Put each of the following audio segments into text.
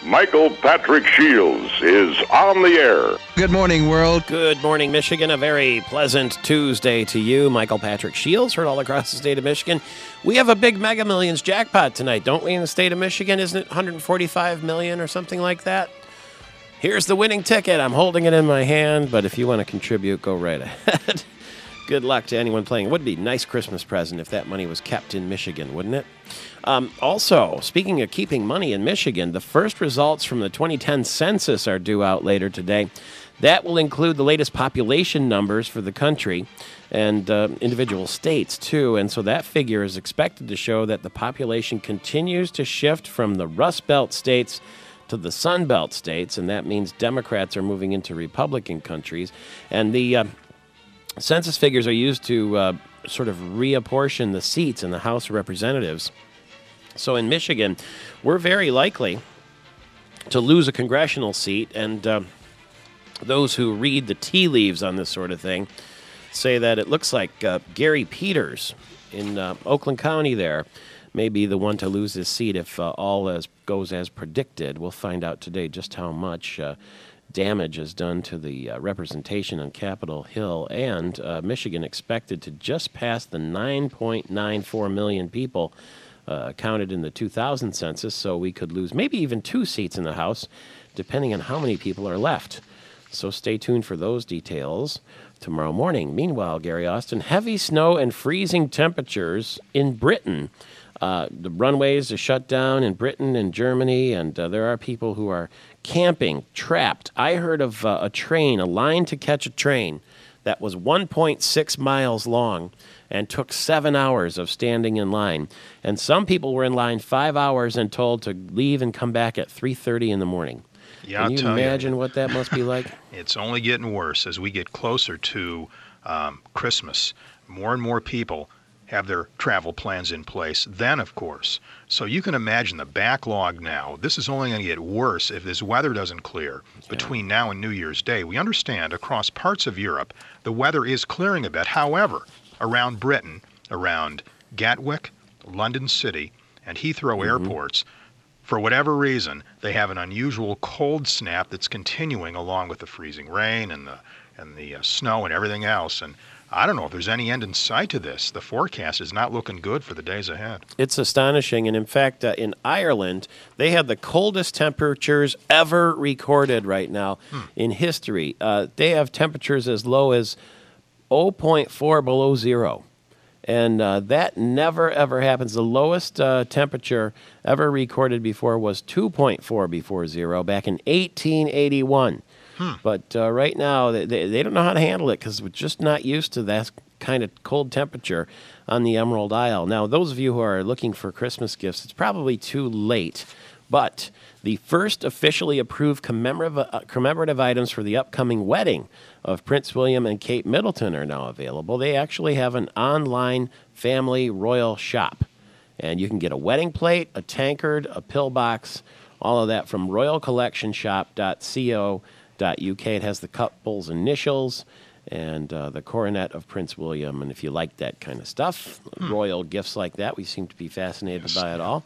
Michael Patrick Shields is on the air. Good morning, world. Good morning, Michigan. A very pleasant Tuesday to you. Michael Patrick Shields, heard all across the state of Michigan. We have a big Mega Millions jackpot tonight, don't we, in the state of Michigan? Isn't it $145 million or something like that? Here's the winning ticket. I'm holding it in my hand, but if you want to contribute, go right ahead. Good luck to anyone playing. It would be a nice Christmas present if that money was kept in Michigan, wouldn't it? Also, speaking of keeping money in Michigan, the first results from the 2010 census are due out later today. That will include the latest population numbers for the country and individual states, too. And so that figure is expected to show that the population continues to shift from the Rust Belt states to the Sun Belt states, and that means Democrats are moving into Republican countries. And the census figures are used to sort of reapportion the seats in the House of Representatives. So in Michigan, we're very likely to lose a congressional seat, and those who read the tea leaves on this sort of thing say that it looks like Gary Peters in Oakland County there may be the one to lose his seat if all goes as predicted. We'll find out today just how much damage is done to the representation on Capitol Hill, and Michigan expected to just pass the 9.94 million people counted in the 2000 census, so we could lose maybe even 2 seats in the House, depending on how many people are left. So stay tuned for those details tomorrow morning. Meanwhile, Gary Austin, heavy snow and freezing temperatures in Britain. The runways are shut down in Britain and Germany, and there are people who are camping, trapped. I heard of a line to catch a train that was 1.6 miles long and took 7 hours of standing in line. And some people were in line 5 hours and told to leave and come back at 3:30 in the morning. Yeah, Can you imagine what that must be like? It's only getting worse as we get closer to Christmas. More and more people have their travel plans in place then, of course. So you can imagine the backlog now. This is only going to get worse if this weather doesn't clear between now and New Year's Day. We understand across parts of Europe, the weather is clearing a bit. However, around Britain, around Gatwick, London City, and Heathrow airports, for whatever reason, they have an unusual cold snap that's continuing along with the freezing rain and the snow and everything else. And I don't know if there's any end in sight to this. The forecast is not looking good for the days ahead. It's astonishing. And in fact, in Ireland, they have the coldest temperatures ever recorded right now in history. They have temperatures as low as 0.4 below zero. And that never, ever happens. The lowest temperature ever recorded before was 2.4 before zero back in 1881. But right now, they don't know how to handle it because we're just not used to that kind of cold temperature on the Emerald Isle. Now, those of you who are looking for Christmas gifts, it's probably too late. But the first officially approved commemorative items for the upcoming wedding of Prince William and Kate Middleton are now available. They actually have an online family royal shop. And you can get a wedding plate, a tankard, a pillbox, all of that from royalcollectionshop.co.uk. It has the couple's initials and the coronet of Prince William. And if you like that kind of stuff, royal gifts like that, we seem to be fascinated by it all.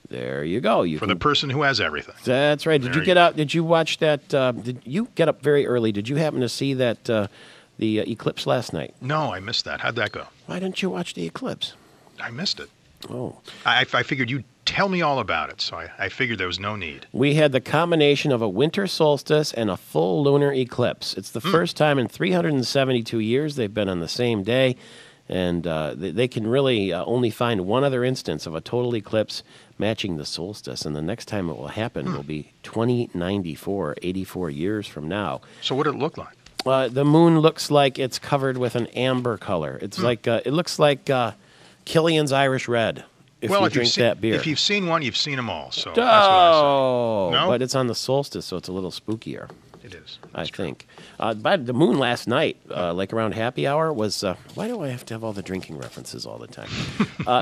There you go. The person who has everything. That's right. Did you get out? Did you watch that? Did you get up very early? Did you happen to see that the eclipse last night? No, I missed that. How'd that go? Why didn't you watch the eclipse? I missed it. Oh. I figured you'd tell me all about it, so I figured there was no need. We had the combination of a winter solstice and a full lunar eclipse. It's the first time in 372 years they've been on the same day, and they can really only find one other instance of a total eclipse matching the solstice, and the next time it will happen will be 2094, 84 years from now. So what did it look like? The moon looks like it's covered with an amber color. It's like it looks like Killian's Irish Red. If you drink that beer. If you've seen one, you've seen them all. So that's what I say. No? But it's on the solstice, so it's a little spookier. It is. I think. But the moon last night, like around happy hour, was... why do I have to have all the drinking references all the time?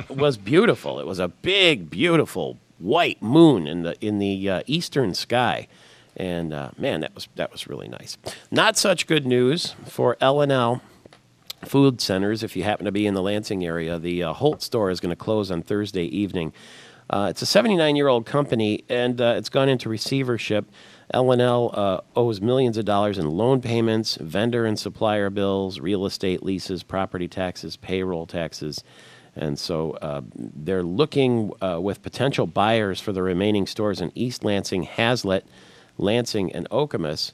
Was beautiful. It was a big, beautiful white moon in the eastern sky. And, man, that was really nice. Not such good news for L&L food centers. If you happen to be in the Lansing area, the Holt store is going to close on Thursday evening. It's a 79-year-old company, and it's gone into receivership. L&L owes millions of dollars in loan payments, vendor and supplier bills, real estate leases, property taxes, payroll taxes. And so they're looking with potential buyers for the remaining stores in East Lansing, Hazlitt, Lansing, and Okemos,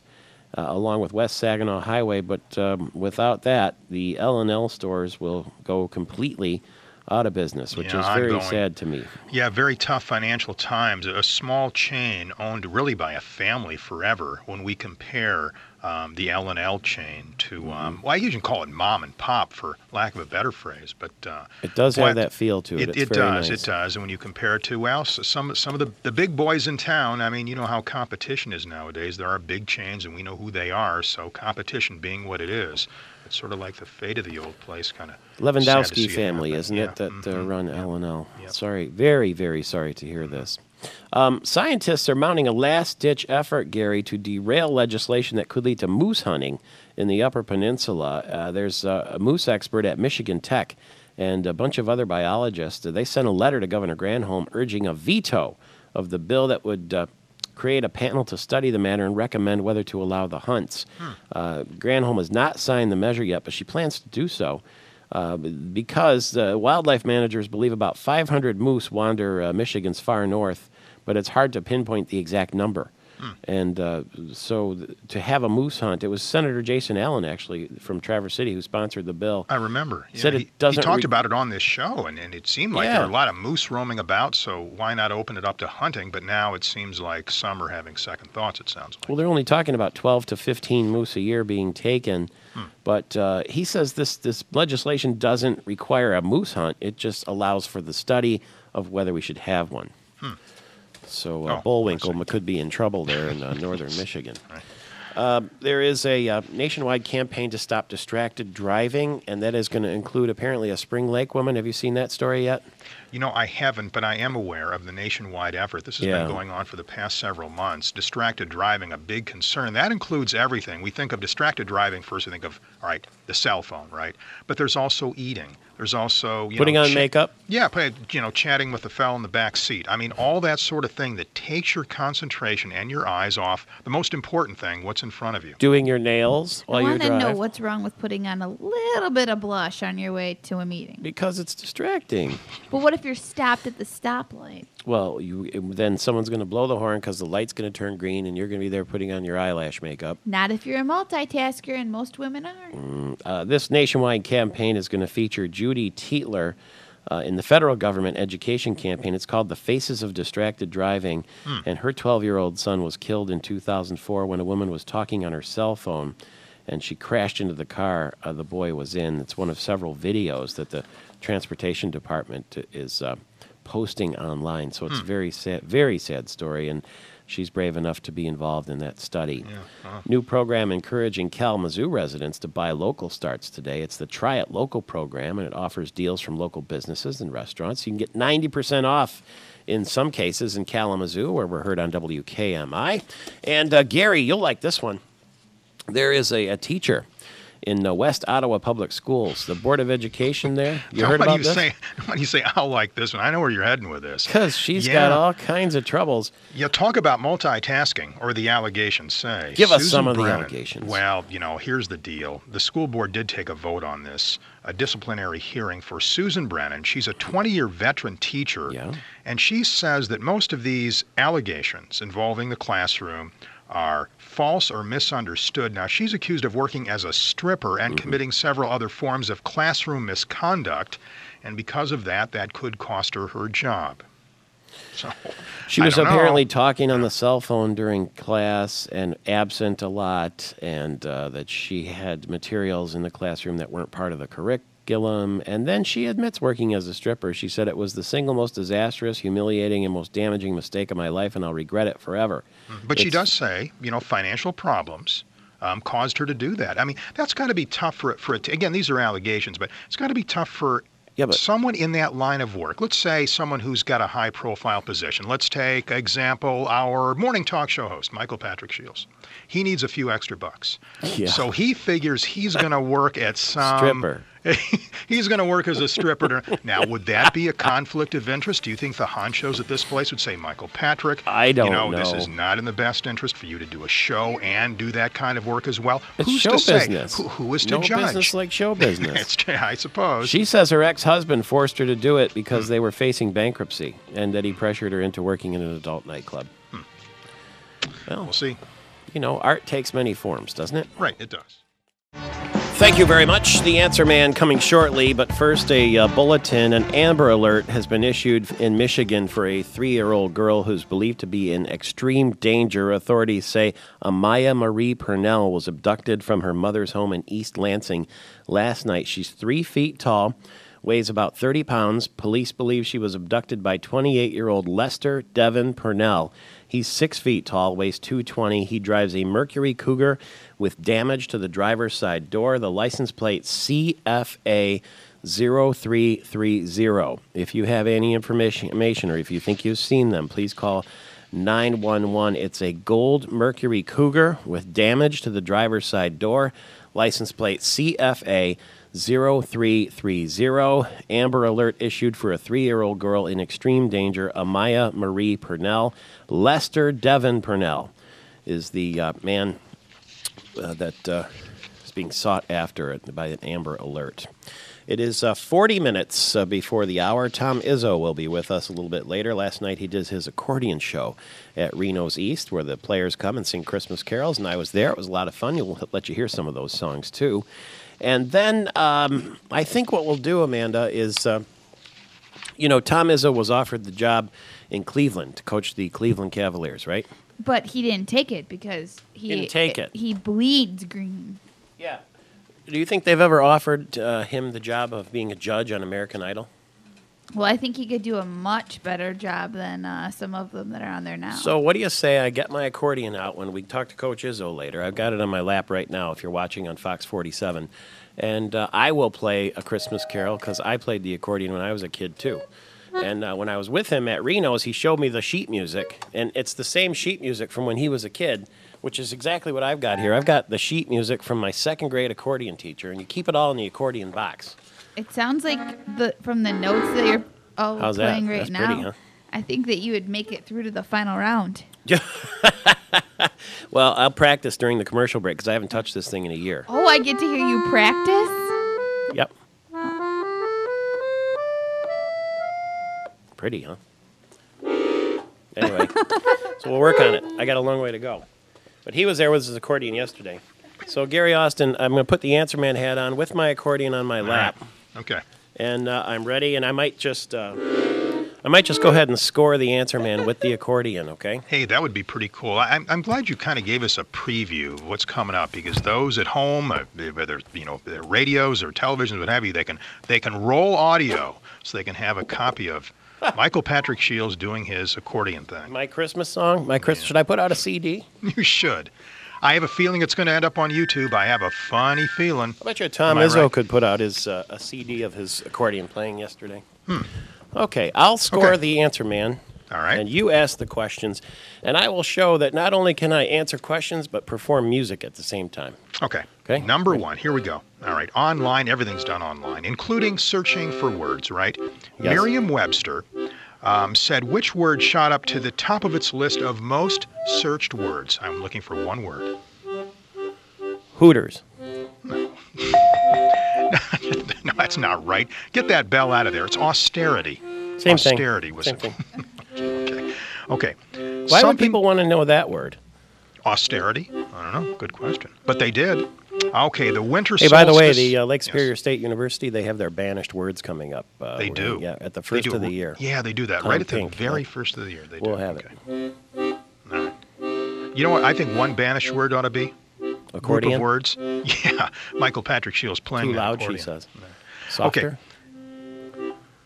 along with West Saginaw Highway. But without that, the L&L stores will go completely out of business, which is very sad to me. Yeah, very tough financial times. A small chain owned really by a family forever. When we compare the L&L chain to, well, I usually call it mom and pop for lack of a better phrase, but it does have that feel to it. It does. Nice. It does. And when you compare it to, well, some of the big boys in town, I mean, you know how competition is nowadays. There are big chains, and we know who they are. So competition being what it is, it's sort of like the fate of the old place, kind of. Lewandowski family, isn't it, that run L&L? Yep. Sorry, very, very sorry to hear this. Scientists are mounting a last-ditch effort, Gary, to derail legislation that could lead to moose hunting in the Upper Peninsula. There's a moose expert at Michigan Tech and a bunch of other biologists. They sent a letter to Governor Granholm urging a veto of the bill that would create a panel to study the matter and recommend whether to allow the hunts. Granholm has not signed the measure yet, but she plans to do so because wildlife managers believe about 500 moose wander Michigan's far north, but it's hard to pinpoint the exact number. And so to have a moose hunt, it was Senator Jason Allen, actually, from Traverse City, who sponsored the bill. I remember. Yeah, said he talked about it on this show, and it seemed like there were a lot of moose roaming about, so why not open it up to hunting? But now it seems like some are having second thoughts, it sounds like. Well, they're only talking about 12 to 15 moose a year being taken. But he says this legislation doesn't require a moose hunt. It just allows for the study of whether we should have one. So Bullwinkle could be in trouble there in northern Michigan. There is a nationwide campaign to stop distracted driving, and that is going to include apparently a Spring Lake woman. Have you seen that story yet? You know, I haven't, but I am aware of the nationwide effort. This has been going on for the past several months. Distracted driving, a big concern. That includes everything. We think of distracted driving, first we think of, all right, the cell phone, right? But there's also eating. There's also, putting on makeup? Yeah, chatting with the fellow in the back seat. I mean, all that sort of thing that takes your concentration and your eyes off the most important thing, what's in front of you. Doing your nails while you drive. I want to know what's wrong with putting on a little bit of blush on your way to a meeting. Because it's distracting. But what if you're stopped at the stoplight? Well, then someone's going to blow the horn because the light's going to turn green, and you're going to be there putting on your eyelash makeup. Not if you're a multitasker, and most women are. This nationwide campaign is going to feature Judy Tietler in the federal government education campaign. It's called The Faces of Distracted Driving, and her 12-year-old son was killed in 2004 when a woman was talking on her cell phone, and she crashed into the car the boy was in. It's one of several videos that the Transportation Department is posting online. So it's very sad story, and she's brave enough to be involved in that study. New program encouraging Kalamazoo residents to buy local starts today. It's the Try It Local program, and it offers deals from local businesses and restaurants. You can get 90% off in some cases in Kalamazoo, where we're heard on WKMI. And Gary, you'll like this one. There is a teacher in West Ottawa Public Schools, the Board of Education there. You heard about this? Why do you say, I'll like this one? I know where you're heading with this. Because she's got all kinds of troubles. You talk about multitasking, or the allegations say. Give us some of the allegations. Well, here's the deal. The school board did take a vote on this, a disciplinary hearing for Susan Brennan. She's a 20-year veteran teacher, and she says that most of these allegations involving the classroom are false or misunderstood. Now, she's accused of working as a stripper and committing several other forms of classroom misconduct, and because of that could cost her her job. So, she was apparently talking on the cell phone during class and absent a lot, and that she had materials in the classroom that weren't part of the curriculum. And then she admits working as a stripper. She said, it was the single most disastrous, humiliating, and most damaging mistake of my life, and I'll regret it forever. But she does say, financial problems caused her to do that. I mean, that's got to be tough for it. Again, these are allegations, but it's got to be tough for someone in that line of work. Let's say someone who's got a high-profile position. Let's take, example, our morning talk show host, Michael Patrick Shields. He needs a few extra bucks. So he figures he's going to work at some stripper. He's going to work as a stripper. Now, would that be a conflict of interest? Do you think the honchos at this place would say, Michael Patrick, I don't know. This is not in the best interest for you to do a show and do that kind of work as well? It's Who's show to say? business. Who is to no judge? business like show business. I suppose. She says her ex-husband forced her to do it because they were facing bankruptcy and that he pressured her into working in an adult nightclub. Well, We'll see. Art takes many forms, doesn't it? Right, it does. Thank you very much. The Answer Man coming shortly, but first a bulletin. An Amber Alert has been issued in Michigan for a 3-year-old girl who's believed to be in extreme danger. Authorities say Amaya Marie Purnell was abducted from her mother's home in East Lansing last night. She's 3 feet tall, weighs about 30 pounds. Police believe she was abducted by 28-year-old Lester Devin Purnell. He's 6 feet tall, weighs 220. He drives a Mercury Cougar with damage to the driver's side door. The license plate CFA 0330. If you have any information or if you think you've seen them, please call 911. It's a gold Mercury Cougar with damage to the driver's side door. License plate CFA 0330. Amber Alert issued for a 3-year-old girl in extreme danger, Amaya Marie Purnell. Lester Devin Purnell is the man that is being sought after by an Amber Alert. It is 40 minutes before the hour. Tom Izzo will be with us a little bit later. Last night he did his accordion show at Reno's East, where the players come and sing Christmas carols, and I was there. It was a lot of fun. We'll let you hear some of those songs, too. And then I think what we'll do, Amanda, is, Tom Izzo was offered the job in Cleveland to coach the Cleveland Cavaliers, right? But he didn't take it because he bleeds green. Yeah. Do you think they've ever offered him the job of being a judge on American Idol? Well, I think he could do a much better job than some of them that are on there now. So what do you say I get my accordion out when we talk to Coach Izzo later? I've got it on my lap right now if you're watching on Fox 47. And I will play a Christmas carol because I played the accordion when I was a kid, too. And when I was with him at Reno's, he showed me the sheet music. And it's the same sheet music from when he was a kid, which is exactly what I've got here. I've got the sheet music from my second grade accordion teacher, and you keep it all in the accordion box. It sounds like from the notes that you're all How's playing that? right That's now. pretty, huh? I think that you would make it through to the final round. Well, I'll practice during the commercial break because I haven't touched this thing in a year. Oh, I get to hear you practice? Yep. Pretty, huh? Anyway, so we'll work on it. I got a long way to go. But he was there with his accordion yesterday. So, Gary Austin, I'm going to put the Answer Man hat on with my accordion on my lap. Okay. And I'm ready, and I might just go ahead and score the Answer Man with the accordion, okay? Hey, that would be pretty cool. I'm glad you kind of gave us a preview of what's coming up because those at home, whether their radios or televisions, what have you, they can roll audio so they can have a copy of Michael Patrick Shields doing his accordion thing. My Christmas song? Should I put out a CD? You should. I have a feeling it's going to end up on YouTube. I have a funny feeling. I bet you Tom Am I Izzo right? could put out his a CD of his accordion playing yesterday. Okay, I'll score Okay. the Answer Man. All right. And you ask the questions, and I will show that not only can I answer questions, but perform music at the same time. Okay. Okay. Number one, here we go. All right. Online, everything's done online, including searching for words, right? Yes. Merriam-Webster said which word shot up to the top of its list of most searched words. I'm looking for one word. Hooters. No, that's not right. Get that bell out of there. It's austerity. Same thing. Austerity was Same thing. Okay. Why would people want to know that word? Austerity? I don't know. Good question. But they did. Okay, the winter Hey, solstice. by the way, the Lake Yes. Superior State University, they have their banished words coming up. They do. Yeah, at the They first do. of the year. Yeah, they do that. Tom Right at the Pink, very yeah. first of the year. They We'll do. have Okay. All right. You know what I think one banished word ought to be? Group Accordion? of words. Yeah. Michael Patrick Shields playing Too that loud, she accordion. says. Softer?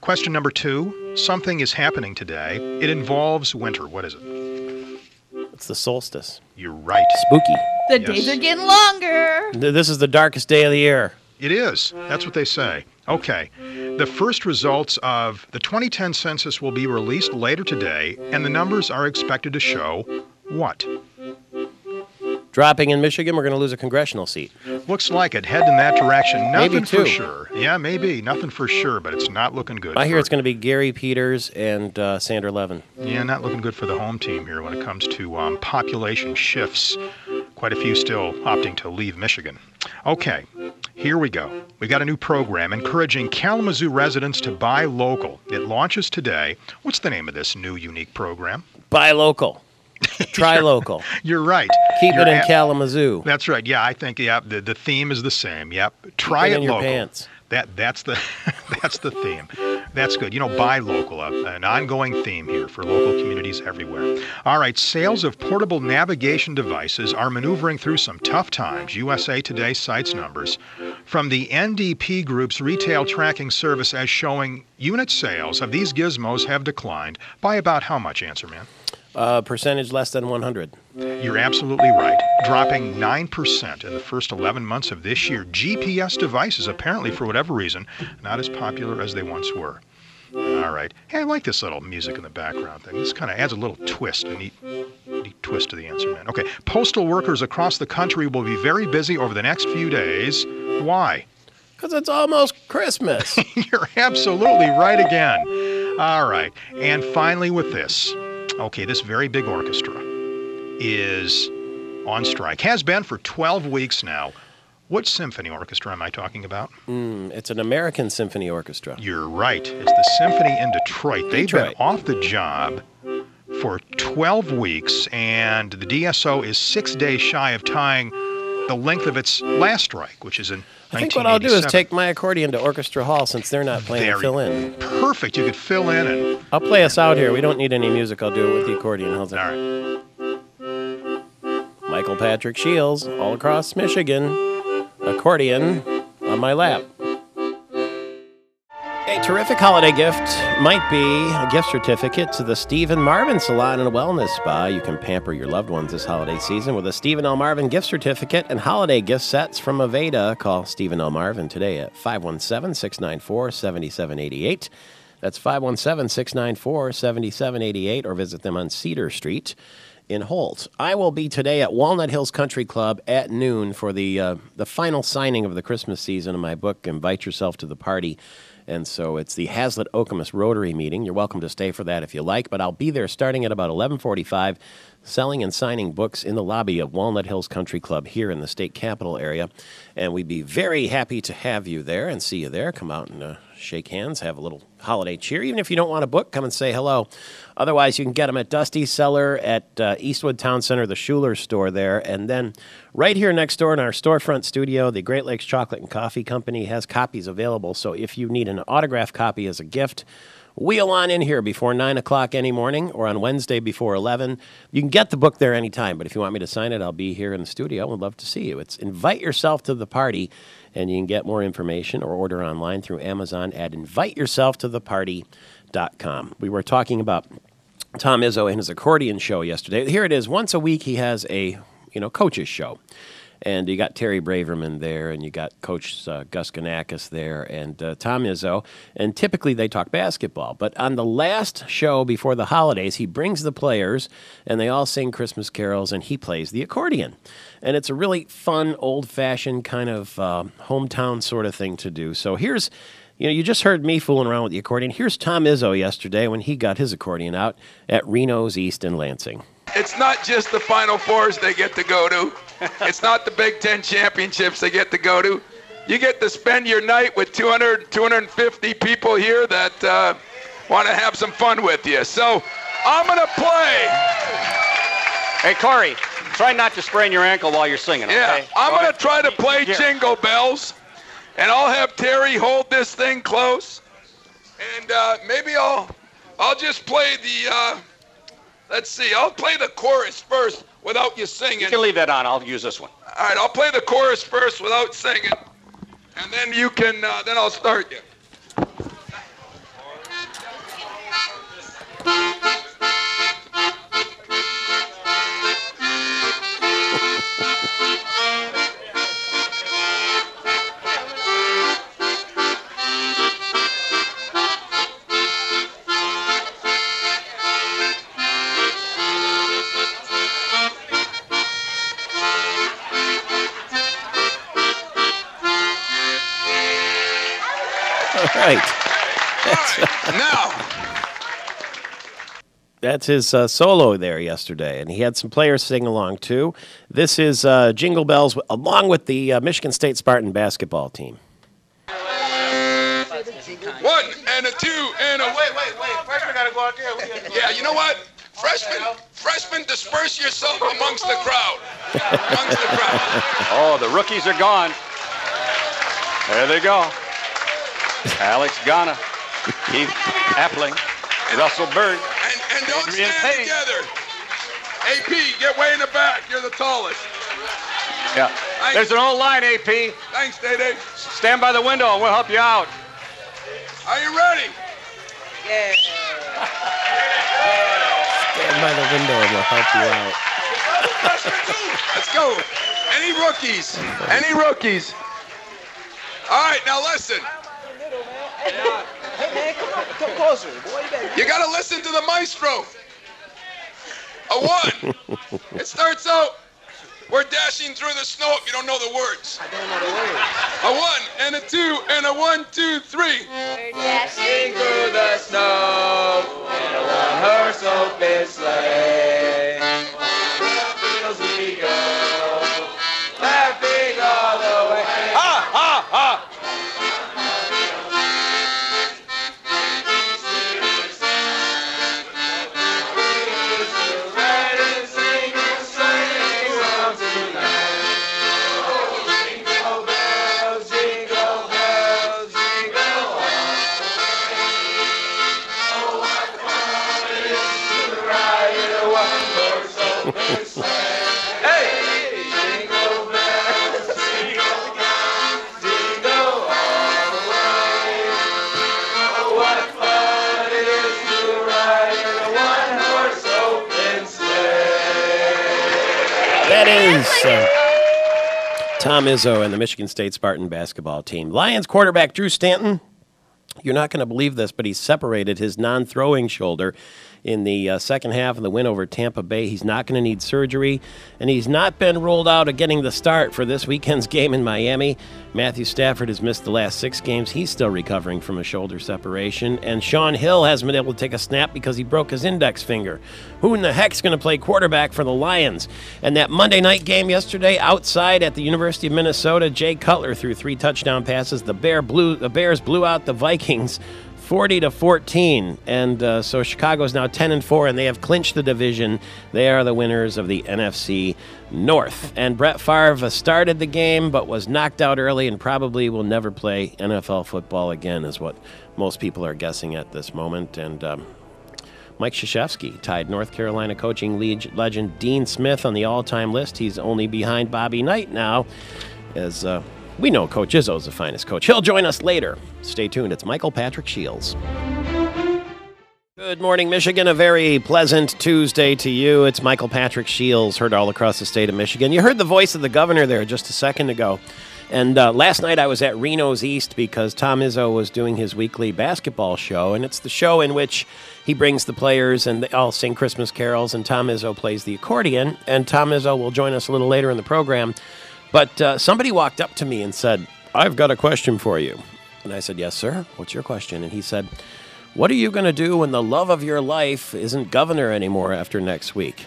Question number 2. Something is happening today. It involves winter. What is it? It's the solstice. You're right. Spooky. The Yes. days are getting longer. This is the darkest day of the year. It is. That's what they say. Okay. The first results of the 2010 census will be released later today, and the numbers are expected to show what? dropping in Michigan, we're going to lose a congressional seat. Looks like it. Head in that direction. Maybe Nothing for two. sure. Yeah, maybe. Nothing for sure, but it's not looking good. I hear it's going to be Gary Peters and Sandra Levin. Yeah, not looking good for the home team here when it comes to population shifts. Quite a few still opting to leave Michigan. Okay, here we go. We've got a new program encouraging Kalamazoo residents to buy local. It launches today. What's the name of this new unique program? Buy local. Try local. You're right. Keep You're it in Kalamazoo. That's right. Yeah, I think the theme is the same. Yep. Try Keep it it in your local. pants. That's the that's the theme. That's good. Buy local, an ongoing theme here for local communities everywhere. All right, sales of portable navigation devices are maneuvering through some tough times. USA Today cites numbers from the NDP Group's retail tracking service as showing unit sales of these gizmos have declined by about how much, Answer Man? Percentage less than 100. You're absolutely right. Dropping 9% in the first 11 months of this year. GPS devices, apparently for whatever reason, not as popular as they once were. All right. Hey, I like this little music in the background thing. This kind of adds a little twist, a neat twist to the Answer Man. Okay. Postal workers across the country will be very busy over the next few days. Why? Because it's almost Christmas. You're absolutely right again. All right. And finally with this. Okay, this very big orchestra is on strike. Has been for 12 weeks now. What symphony orchestra am I talking about? It's an American Symphony Orchestra. You're right. It's the Symphony in Detroit. They've been Detroit. off the job for 12 weeks, and the DSO is 6 days shy of tying the length of its last strike, which is in 1987. I think what I'll do is take my accordion to Orchestra Hall since they're not playing and fill in. Perfect. You could fill in and... I'll play us out here. We don't need any music. I'll do it with the accordion. How's that? All right. Michael Patrick Shields, all across Michigan. Accordion on my lap. A terrific holiday gift might be a gift certificate to the Stephen Marvin Salon and Wellness Spa. You can pamper your loved ones this holiday season with a Stephen L. Marvin gift certificate and holiday gift sets from Aveda. Call Stephen L. Marvin today at 517-694-7788. That's 517-694-7788, or visit them on Cedar Street in Holt. I will be today at Walnut Hills Country Club at noon for the final signing of the Christmas season of my book, Invite Yourself to the Party. And so it's the Hazlitt Okemos Rotary meeting. You're welcome to stay for that if you like, but I'll be there starting at about 11:45, selling and signing books in the lobby of Walnut Hills Country Club here in the state capital area. And we'd be very happy to have you there and see you there. Come out and shake hands, have a little holiday cheer. Even if you don't want a book, come and say hello. Otherwise, you can get them at Dusty's Cellar at Eastwood Town Center, the Schuler store there. And then right here next door in our storefront studio, the Great Lakes Chocolate and Coffee Company has copies available. So if you need an autographed copy as a gift, wheel on in here before 9 o'clock any morning or on Wednesday before 11. You can get the book there anytime, but if you want me to sign it, I'll be here in the studio. I'd love to see you. It's Invite Yourself to the Party, and you can get more information or order online through Amazon at inviteyourselftotheparty.com. We were talking about Tom Izzo and his accordion show yesterday. Here it is. Once a week, he has a coach's show. And you got Terry Braverman there, and you got Coach Gus Ganakis there, and Tom Izzo. And typically they talk basketball. But on the last show before the holidays, he brings the players, and they all sing Christmas carols, and he plays the accordion. And it's a really fun, old-fashioned kind of hometown sort of thing to do. So here's, you just heard me fooling around with the accordion. Here's Tom Izzo yesterday when he got his accordion out at Reno's East in Lansing. It's not just the Final Fours they get to go to. It's not the Big Ten championships they get to go to. You get to spend your night with 200, 250 people here that want to have some fun with you. So I'm going to play. Hey, Corey, try not to sprain your ankle while you're singing, okay? Yeah, I'm going to try to play Jingle Bells, and I'll have Terry hold this thing close. And maybe I'll just play the... let's see, I'll play the chorus first without you singing. You can leave that on. I'll use this one. All right, I'll play the chorus first without singing, and then you can, then I'll start you. right. Now, That's his solo there yesterday, and he had some players sing along too. This is Jingle Bells along with the Michigan State Spartan basketball team. 1 and a 2 and a... Wait. Freshman got to go out there. Yeah, you know what? Freshmen, disperse yourself amongst the crowd. Oh, the rookies are gone. There they go. Alex Ghana, Keith Appling, Russell Bird. And don't Adrian stand Payne. together. AP, get way in the back. You're the tallest. Yeah. There's an old line, AP. Thanks, Day-Day. Stand by the window and we'll help you out. Are you ready? Stand by the window and we'll help you out. Let's go. Any rookies? All right, now listen. Hey, man, come closer. Boy, You got to listen to the maestro. A 1. It starts out, we're dashing through the snow if you don't know the words. I don't know the words. A 1 and a 2 and a 1, 2, 3. Dashing through the snow in a one-horse open sleigh. Fields we go, laughing all the way. Ha, ha, ha. That is Tom Izzo and the Michigan State Spartan basketball team. Lions quarterback Drew Stanton, you're not going to believe this, but he separated his non-throwing shoulder in the second half of the win over Tampa Bay. He's not going to need surgery, and he's not been ruled out of getting the start for this weekend's game in Miami. Matthew Stafford has missed the last 6 games. He's still recovering from a shoulder separation, and Sean Hill hasn't been able to take a snap because he broke his index finger. Who in the heck's going to play quarterback for the Lions? And that Monday night game yesterday outside at the University of Minnesota, Jay Cutler threw 3 touchdown passes. The Bears blew out the Vikings 40-14, and so Chicago's now 10-4, and they have clinched the division. They are the winners of the NFC North. And Brett Favre started the game, but was knocked out early, and probably will never play NFL football again, is what most people are guessing at this moment. And Mike Krzyzewski tied North Carolina coaching legend Dean Smith on the all-time list. He's only behind Bobby Knight now, as we know Coach Izzo's the finest coach. He'll join us later. Stay tuned. It's Michael Patrick Shields. Good morning, Michigan. A very pleasant Tuesday to you. It's Michael Patrick Shields, heard all across the state of Michigan. You heard the voice of the governor there just a second ago. And last night I was at Reno's East because Tom Izzo was doing his weekly basketball show, and it's the show in which he brings the players and they all sing Christmas carols, and Tom Izzo plays the accordion. And Tom Izzo will join us a little later in the program. But somebody walked up to me and said, "I've got a question for you." And I said, "Yes, sir. What's your question?" And he said, "What are you going to do when the love of your life isn't governor anymore after next week?"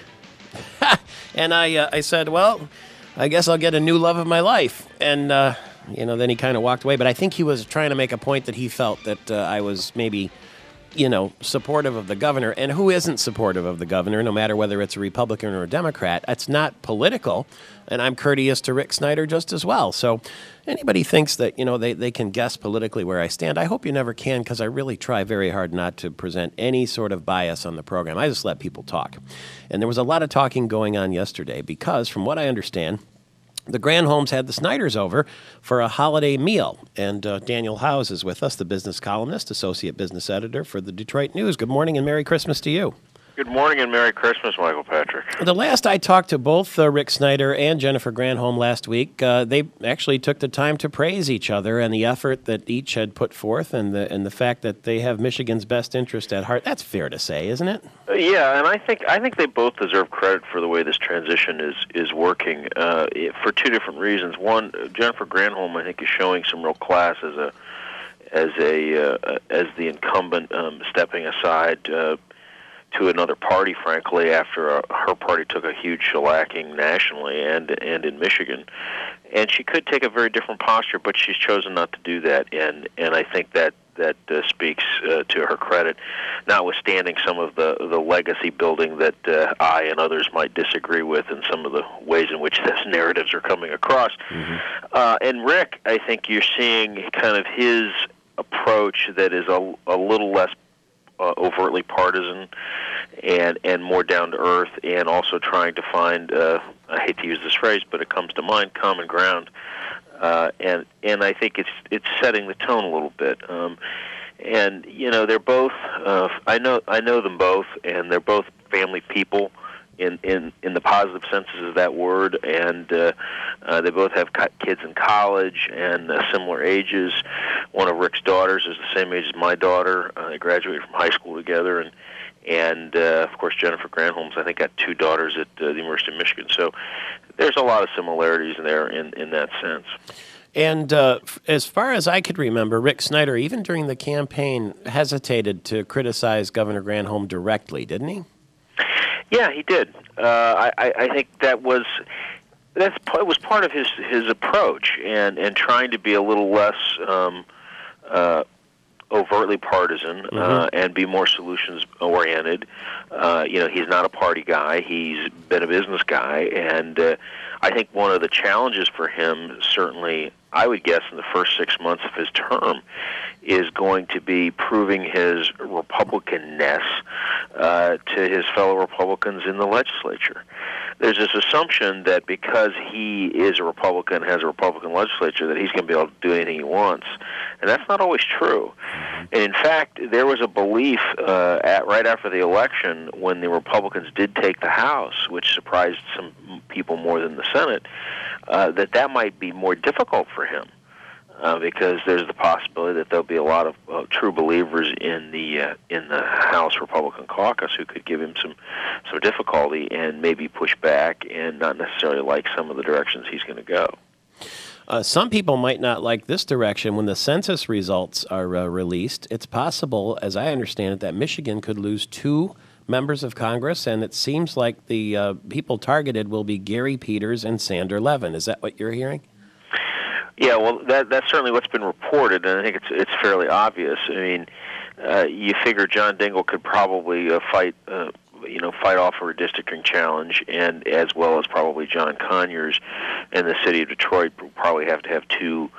And I said, "Well, I guess I'll get a new love of my life." And, then he kind of walked away. But I think he was trying to make a point that he felt that I was maybe, supportive of the governor. And who isn't supportive of the governor, no matter whether it's a Republican or a Democrat? It's not political. And I'm courteous to Rick Snyder just as well. So anybody thinks that, they can guess politically where I stand, I hope you never can, because I really try very hard not to present any sort of bias on the program. I just let people talk. And there was a lot of talking going on yesterday because, from what I understand, the Granholms had the Snyders over for a holiday meal. And Daniel Howes is with us, the business columnist, associate business editor for the Detroit News. Good morning and Merry Christmas to you. Good morning and Merry Christmas, Michael Patrick. The last I talked to both Rick Snyder and Jennifer Granholm last week, they actually took the time to praise each other and the effort that each had put forth, and the fact that they have Michigan's best interest at heart. That's fair to say, isn't it? Yeah, and I think they both deserve credit for the way this transition is working for 2 different reasons. One, Jennifer Granholm, I think, is showing some real class as the incumbent, stepping aside to another party, frankly, after her party took a huge shellacking nationally and in Michigan. And she could take a very different posture, but she's chosen not to do that, and I think that speaks to her credit, notwithstanding some of the legacy building that I and others might disagree with in some of the ways in which those narratives are coming across. And Rick, I think you're seeing kind of his approach that is a little less overtly partisan and more down to earth, and also trying to find, I hate to use this phrase, but it comes to mind, common ground. And I think it's setting the tone a little bit. And they're both. I know them both, and they're both family people in the positive senses of that word. And they both have kids in college and similar ages. One of Rick's daughters is the same age as my daughter. They graduated from high school together, and of course Jennifer Granholm's, I think, got 2 daughters at the University of Michigan. So there's a lot of similarities there in that sense. And as far as I could remember, Rick Snyder, even during the campaign, hesitated to criticize Governor Granholm directly, didn't he? Yeah, he did. I think that was part of his approach, and trying to be a little less overtly partisan and be more solutions oriented. He's not a party guy. He's been a business guy, and I think one of the challenges for him, certainly, I would guess, in the first 6 months of his term, is going to be proving his Republicanness to his fellow Republicans in the legislature. There's this assumption that because he is a Republican, has a Republican legislature, that he's going to be able to do anything he wants. And that's not always true. And in fact, there was a belief right after the election, when the Republicans did take the House, which surprised some people more than the Senate, that might be more difficult for him. Because there's the possibility that there'll be a lot of true believers in the House Republican caucus who could give him some difficulty and maybe push back and not necessarily like some of the directions he's going to go. Some people might not like this direction. When the census results are released, it's possible, as I understand it, that Michigan could lose 2 members of Congress, and it seems like the people targeted will be Gary Peters and Sander Levin. Is that what you're hearing? Yeah, well, that's certainly what's been reported, and I think it's fairly obvious. I mean, you figure John Dingell could probably fight off a redistricting challenge, and as well as probably John Conyers in the city of Detroit will probably have to have 2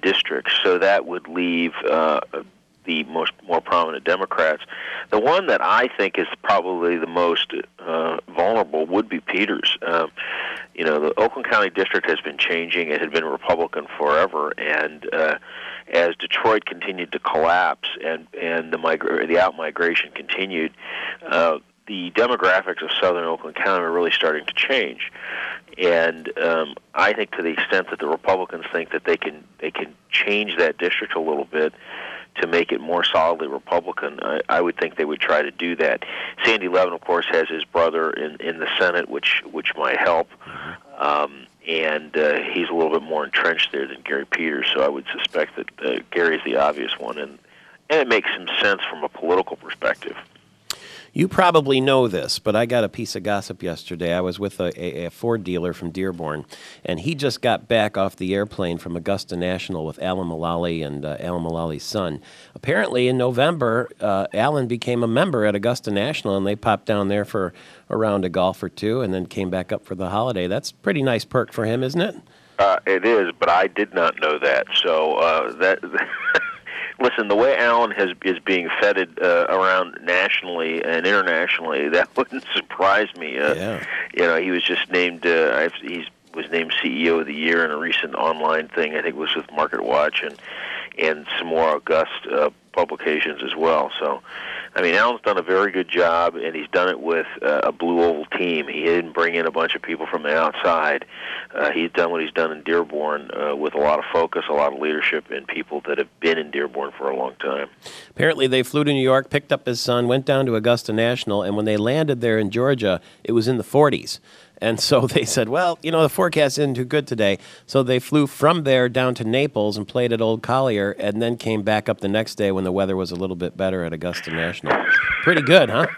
districts. So that would leave the more prominent Democrats. The one that I think is probably the most vulnerable would be Peters. The Oakland County District has been changing. It had been Republican forever, and as Detroit continued to collapse and the out-migration continued, the demographics of southern Oakland County are really starting to change. And I think to the extent that the Republicans think that they can change that district a little bit to make it more solidly Republican, I would think they would try to do that. Sandy Levin, of course, has his brother in the Senate, which might help. And he's a little bit more entrenched there than Gary Peters, so I would suspect that Gary's the obvious one, and it makes some sense from a political perspective. You probably know this, but I got a piece of gossip yesterday. I was with a Ford dealer from Dearborn, and he just got back off the airplane from Augusta National with Alan Mulally and Alan Mullally's son. Apparently, in November, Alan became a member at Augusta National, and they popped down there for a round of golf or 2 and then came back up for the holiday. That's a pretty nice perk for him, isn't it? It is, but I did not know that. So that... Listen, the way Alan is being feted around nationally and internationally, that wouldn't surprise me. Yeah. He was just named. He was named CEO of the Year in a recent online thing. I think it was with Market Watch and some more august publications as well. So, I mean, Alan's done a very good job, and he's done it with a blue oval team. He didn't bring in a bunch of people from the outside. He's done what he's done in Dearborn with a lot of focus, a lot of leadership, and people that have been in Dearborn for a long time. Apparently, they flew to New York, picked up his son, went down to Augusta National, and when they landed there in Georgia, it was in the 40s. And so they said, well, the forecast isn't too good today. So they flew from there down to Naples and played at Old Collier and then came back up the next day when the weather was a little bit better at Augusta National. Pretty good, huh?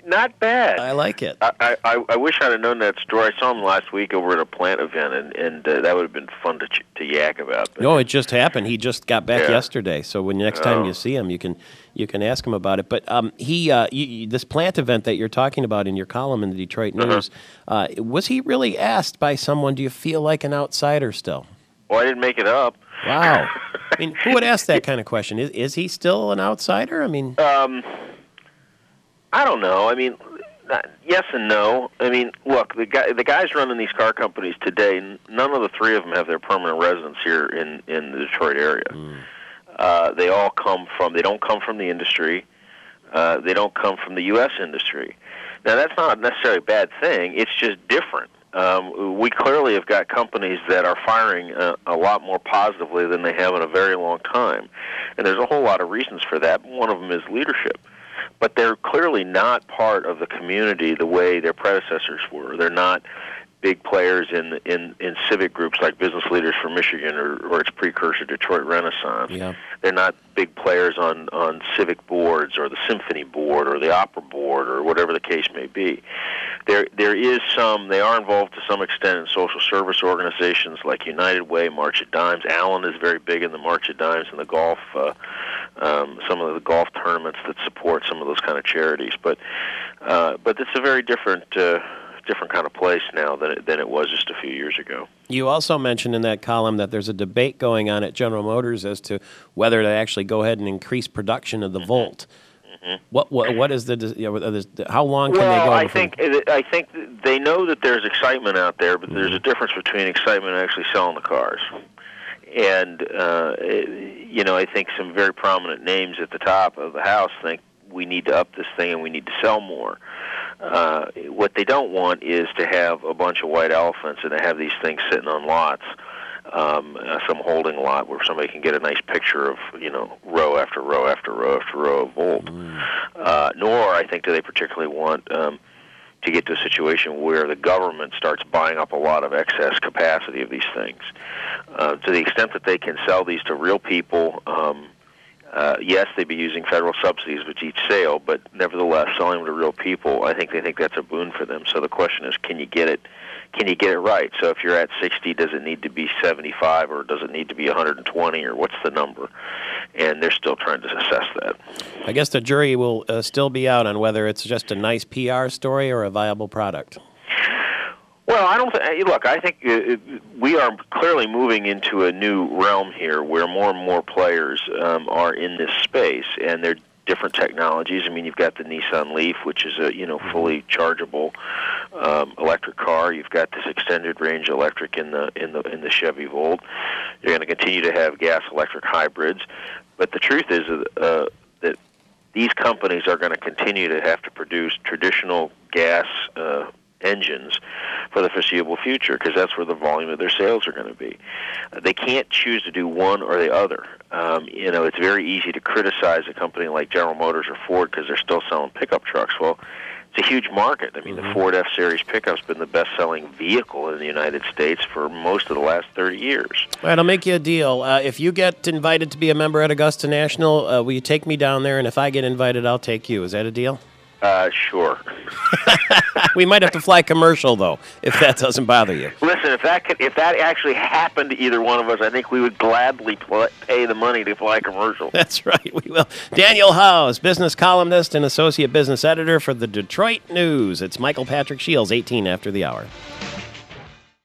Not bad. I like it. I wish I'd have known that story. I saw him last week over at a plant event, and that would have been fun to yak about. But no, it just happened. He just got back Yeah. yesterday. So when next time you see him, you can ask him about it. But this plant event that you're talking about in your column in the Detroit News, was he really asked by someone? Do you feel like an outsider still? Well, I didn't make it up. Wow. I mean, who would ask that kind of question? Is he still an outsider? I mean, I don't know. I mean, yes and no. I mean, look, the guys running these car companies today, none of the three of them have their permanent residence here in the Detroit area. They all they don't come from the industry. They don't come from the U.S. industry. Now, that's not necessarily a bad thing. It's just different. We clearly have got companies that are firing a lot more positively than they have in a very long time. And there's a whole lot of reasons for that. One of them is leadership. But they're clearly not part of the community the way their predecessors were. They're not big players in civic groups like Business Leaders for Michigan or its precursor, Detroit Renaissance. Yeah. They're not big players on civic boards or the symphony board or the opera board or whatever the case may be. There is some, they are involved to some extent in social service organizations like United Way, March of Dimes. Allen is very big in the March of Dimes and the golf, some of the golf tournaments that support some of those kind of charities. But it's a very different kind of place now than it was just a few years ago. you also mentioned in that column that there's a debate going on at General Motors as to whether to actually go ahead and increase production of the Volt. What is how long can they go? Well, I think they know that there's excitement out there, but there's a difference between excitement and actually selling the cars. And I think some very prominent names at the top of the house think we need to up this thing and we need to sell more. What they don't want is to have a bunch of white elephants and to have these things sitting on lots, some holding lot where somebody can get a nice picture of, row after row after row after row of Volt. Nor, I think, do they particularly want to get to a situation where the government starts buying up a lot of excess capacity of these things. To the extent that they can sell these to real people, yes, they'd be using federal subsidies with each sale, but nevertheless, selling them to real people, I think they think that's a boon for them. So the question is, can you get it? Can you get it right? So if you're at 60, does it need to be 75, or does it need to be 120, or what's the number? And they're still trying to assess that. I guess the jury will still be out on whether it's just a nice PR story or a viable product. Well, I don't look, I think we are clearly moving into a new realm here where more and more players are in this space, and they're different technologies. I mean, you've got the Nissan Leaf, which is a fully chargeable electric car. You've got this extended range electric in the Chevy Volt. You're going to continue to have gas electric hybrids, but the truth is that these companies are going to continue to have to produce traditional gas engines for the foreseeable future, because that's where the volume of their sales are going to be. They can't choose to do one or the other. It's very easy to criticize a company like General Motors or Ford because they're still selling pickup trucks. Well, it's a huge market. I mean, the Ford F-Series pickup's been the best-selling vehicle in the United States for most of the last 30 years. All right, I'll make you a deal. If you get invited to be a member at Augusta National, will you take me down there? And if I get invited, I'll take you. Is that a deal? Sure. We might have to fly commercial, though, if that doesn't bother you. Listen, if that actually happened to either one of us, I think we would gladly pay the money to fly commercial. That's right, we will. Daniel Howes, business columnist and associate business editor for the Detroit News. It's Michael Patrick Shields, 18 after the hour.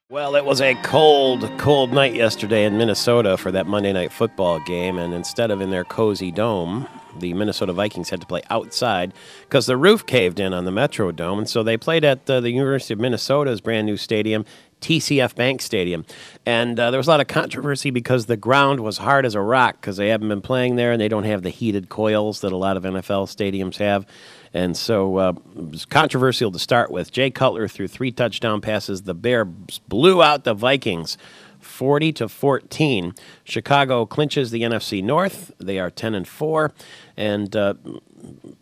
Well, it was a cold, cold night yesterday in Minnesota for that Monday Night Football game, and instead of in their cozy dome, the Minnesota Vikings had to play outside because the roof caved in on the Metrodome, and so they played at the University of Minnesota's brand new stadium, TCF Bank Stadium. And there was a lot of controversy because the ground was hard as a rock because they haven't been playing there and they don't have the heated coils that a lot of NFL stadiums have. And so it was controversial to start with. Jay Cutler threw 3 touchdown passes. The Bears blew out the Vikings 40-14. Chicago clinches the NFC North. They are 10-4. And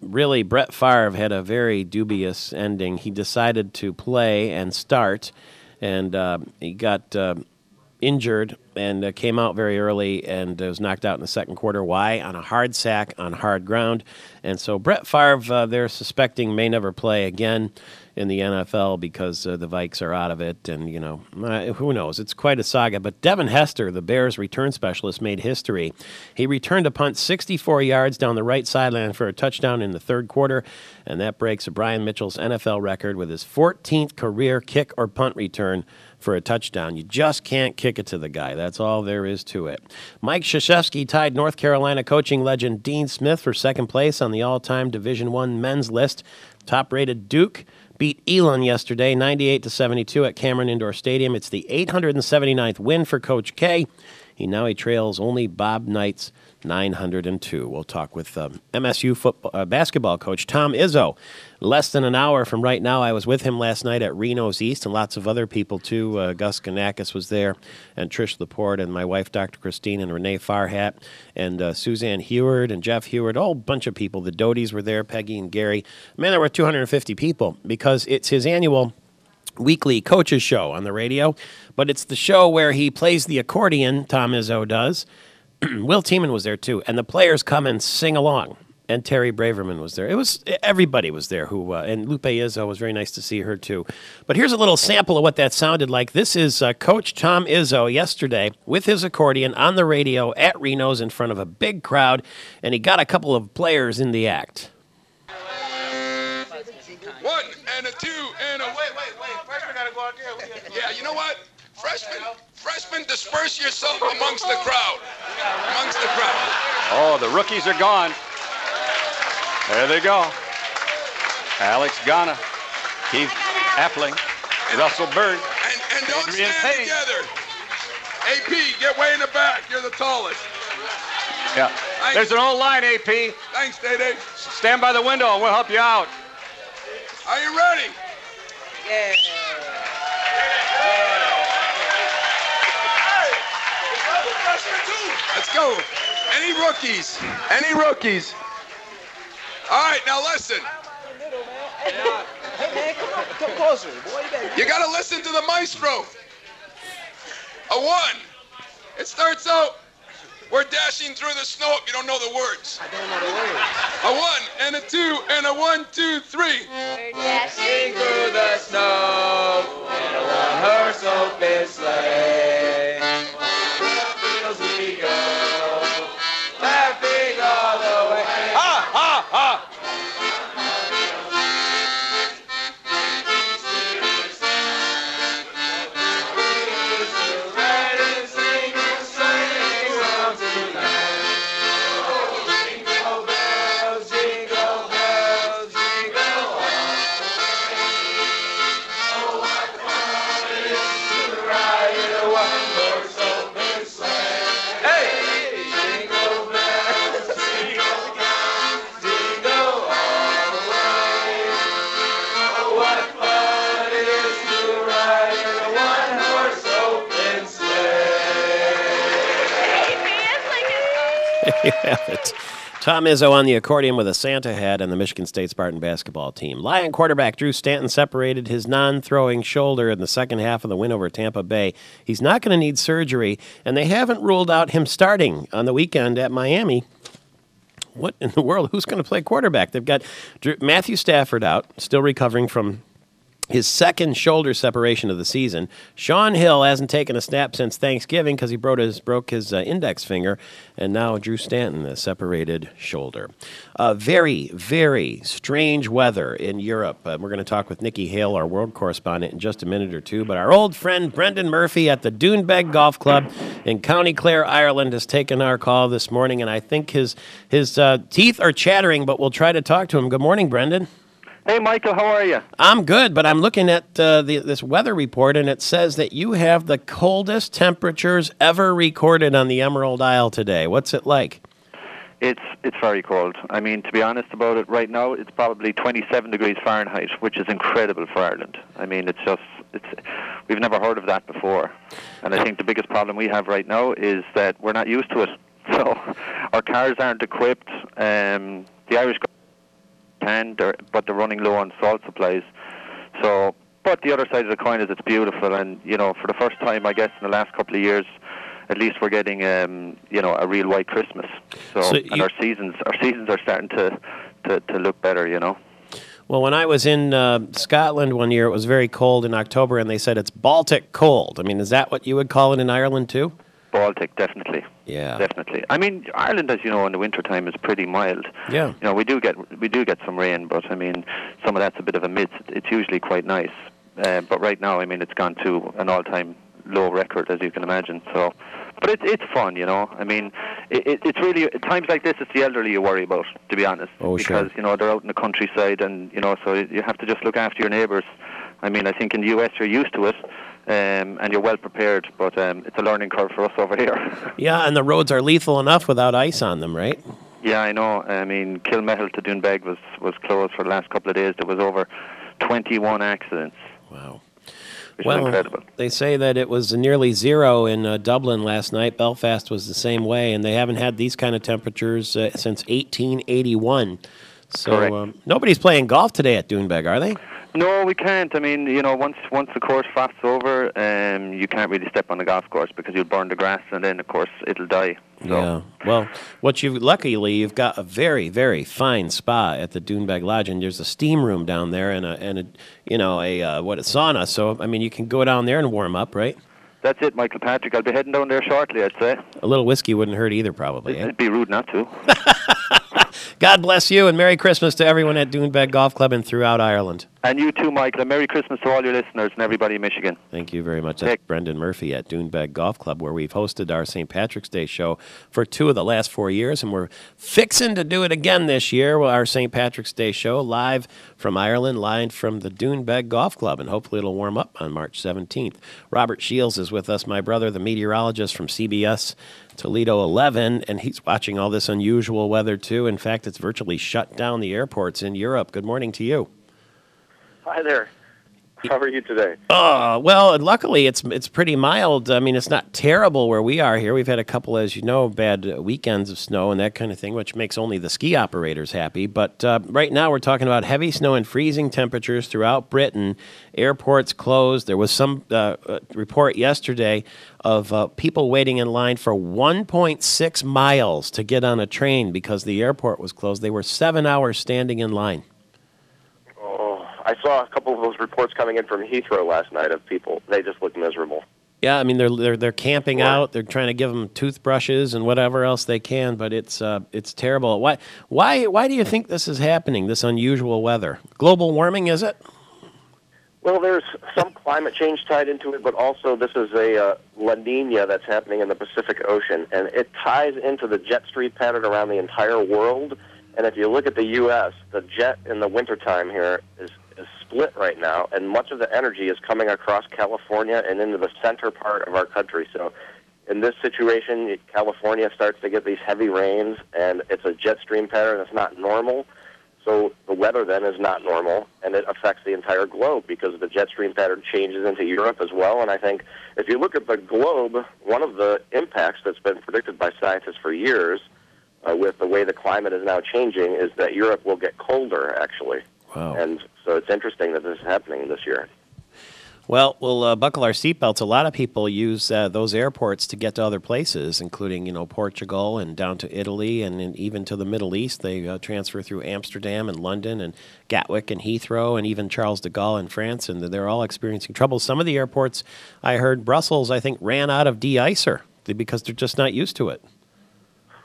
really, Brett Favre had a very dubious ending. He decided to play and start, and he got injured and came out very early and was knocked out in the second quarter. Why? On a hard sack on hard ground. And so Brett Favre, they're suspecting, may never play again in the NFL because the Vikes are out of it. And, who knows? It's quite a saga. But Devin Hester, the Bears return specialist, made history. He returned a punt 64 yards down the right sideline for a touchdown in the third quarter, and that breaks Brian Mitchell's NFL record with his 14th career kick or punt return for a touchdown. You just can't kick it to the guy. That's all there is to it. Mike Krzyzewski tied North Carolina coaching legend Dean Smith for second place on the all-time Division I men's list. Top-rated Duke beat Elon yesterday, 98-72 at Cameron Indoor Stadium. It's the 879th win for Coach K. He trails only Bob Knight's 902. We'll talk with MSU basketball coach Tom Izzo. Less than an hour from right now, I was with him last night at Reno's East, and lots of other people too. Gus Ganakis was there, and Trish Laporte, and my wife, Dr. Christine, and Renee Farhat, and Suzanne Heward, and Jeff Heward, a whole bunch of people. The Doties were there, Peggy and Gary. Man, there were 250 people because it's his annual weekly coaches show on the radio, but it's the show where he plays the accordion, Tom Izzo does. Will Tiemann was there too, and the players come and sing along. And Terry Braverman was there. Everybody was there. And Lupe Izzo was very nice to see her too. But here's a little sample of what that sounded like. This is Coach Tom Izzo yesterday with his accordion on the radio at Reno's in front of a big crowd, and he got a couple of players in the act. 1 and a 2 and a wait. Freshman gotta go out there. Yeah, you know what? Freshmen, disperse yourself amongst the crowd. Oh, the rookies are gone. There they go. Alex Ghana, Keith Appling, Russell Byrd, and don't Adrian stand Payne. together. AP, get way in the back. You're the tallest. Yeah. Thanks. There's an old line, AP. Thanks, Day-Day. Stand by the window and we'll help you out. Are you ready? Yeah. Let's go. Any rookies? All right, now listen. Hey, man, come closer. Boy, You got to listen to the maestro. A 1. It starts out, we're dashing through the snow if you don't know the words. I don't know the words. A 1 and a 2 and a 1, 2, 3. We're dashing through the snow in a one-horse open sleigh. Fields we go, laughing all the way. Ha, ha, ha. You have it. Tom Izzo on the accordion with a Santa hat and the Michigan State Spartan basketball team. Lion quarterback Drew Stanton separated his non-throwing shoulder in the second half of the win over Tampa Bay. He's not going to need surgery, and they haven't ruled out him starting on the weekend at Miami. What in the world? Who's going to play quarterback? They've got Matthew Stafford out, still recovering from his second shoulder separation of the season. Sean Hill hasn't taken a snap since Thanksgiving because he broke his index finger, and now Drew Stanton, a separated shoulder. Very, very strange weather in Europe. We're going to talk with Nikki Hale, our world correspondent, in just a minute or two, but our old friend Brendan Murphy at the Doonbeg Golf Club in County Clare, Ireland, has taken our call this morning, and I think his teeth are chattering, but we'll try to talk to him. Good morning, Brendan. Hey, Michael, how are you? I'm good, but I'm looking at this weather report, and it says that you have the coldest temperatures ever recorded on the Emerald Isle today. What's it like? It's very cold. I mean, to be honest about it, right now it's probably 27 degrees Fahrenheit, which is incredible for Ireland. I mean, we've never heard of that before. And I think the biggest problem we have right now is that we're not used to it. So our cars aren't equipped. The Irish can, but they're running low on salt supplies. So, but the other side of the coin is it's beautiful, and for the first time, I guess, in the last couple of years, at least we're getting a real white Christmas. And our seasons are starting to look better. Well, when I was in Scotland one year, it was very cold in October, and they said it's Baltic cold. I mean, is that what you would call it in Ireland too? Baltic, definitely. Yeah, definitely. I mean, Ireland, as you know, in the wintertime is pretty mild. Yeah. We do get some rain, but I mean, some of that's a bit of a myth. It's usually quite nice. But right now, I mean, it's gone to an all-time low record, as you can imagine. So, but it's fun, I mean, it's really at times like this. It's the elderly you worry about, to be honest. Oh, because sure. They're out in the countryside, and so you have to just look after your neighbours. I mean, I think in the US you're used to it. And you're well prepared, but it's a learning curve for us over here. Yeah, and the roads are lethal enough without ice on them, right? Yeah, I know. I mean, Kilmehel to Doonbeg was closed for the last couple of days. There was over 21 accidents. Wow. Which is incredible. They say that it was nearly zero in Dublin last night. Belfast was the same way, and they haven't had these kind of temperatures since 1881. So nobody's playing golf today at Doonbeg, are they? No, we can't. I mean, once the course frost's over, you can't really step on the golf course because you'll burn the grass, and then, of course, it'll die. So. Yeah. Well, luckily you've got a very, very fine spa at the Doonbeg Lodge, and there's a steam room down there and a sauna. So I mean, you can go down there and warm up, right? That's it, Michael Patrick. I'll be heading down there shortly, I'd say. A little whiskey wouldn't hurt either, probably. It'd be rude not to. God bless you, and Merry Christmas to everyone at Doonbeg Golf Club and throughout Ireland. And you too, Michael. And Merry Christmas to all your listeners and everybody in Michigan. Thank you very much. That's Brendan Murphy at Doonbeg Golf Club, where we've hosted our St. Patrick's Day show for 2 of the last 4 years, and we're fixing to do it again this year with our St. Patrick's Day show live from Ireland, live from the Doonbeg Golf Club, and hopefully it'll warm up on March 17th. Robert Shields is with us, my brother, the meteorologist from CBS Toledo 11, and he's watching all this unusual weather too. In fact, it's virtually shut down the airports in Europe. Good morning to you. Hi there. How are you today? Well, luckily it's pretty mild. I mean, it's not terrible where we are here. We've had a couple, as you know, bad weekends of snow and that kind of thing, which makes only the ski operators happy. But right now we're talking about heavy snow and freezing temperatures throughout Britain. Airports closed. There was some report yesterday of people waiting in line for 1.6 miles to get on a train because the airport was closed. They were 7 hours standing in line. I saw a couple of those reports coming in from Heathrow last night of people. They just looked miserable. Yeah, I mean they're camping out. They're trying to give them toothbrushes and whatever else they can, but it's terrible. Why do you think this is happening? This unusual weather, global warming, is it? Well, there's some climate change tied into it, but also this is a La Nina that's happening in the Pacific Ocean, and it ties into the jet stream pattern around the entire world. And if you look at the U.S., the jet in the wintertime here is split right now, and much of the energy is coming across California and into the center part of our country. So in this situation, California starts to get these heavy rains, and it's a jet stream pattern that's not normal. So the weather then is not normal, and it affects the entire globe because the jet stream pattern changes into Europe as well. And I think if you look at the globe, one of the impacts that's been predicted by scientists for years with the way the climate is now changing is that Europe will get colder, actually. Wow. And so it's interesting that this is happening this year. Well, we'll buckle our seatbelts. A lot of people use those airports to get to other places, including, Portugal and down to Italy and even to the Middle East. They transfer through Amsterdam and London and Gatwick and Heathrow and even Charles de Gaulle in France, and they're all experiencing trouble. Some of the airports, I heard Brussels, I think, ran out of de-icer because they're just not used to it.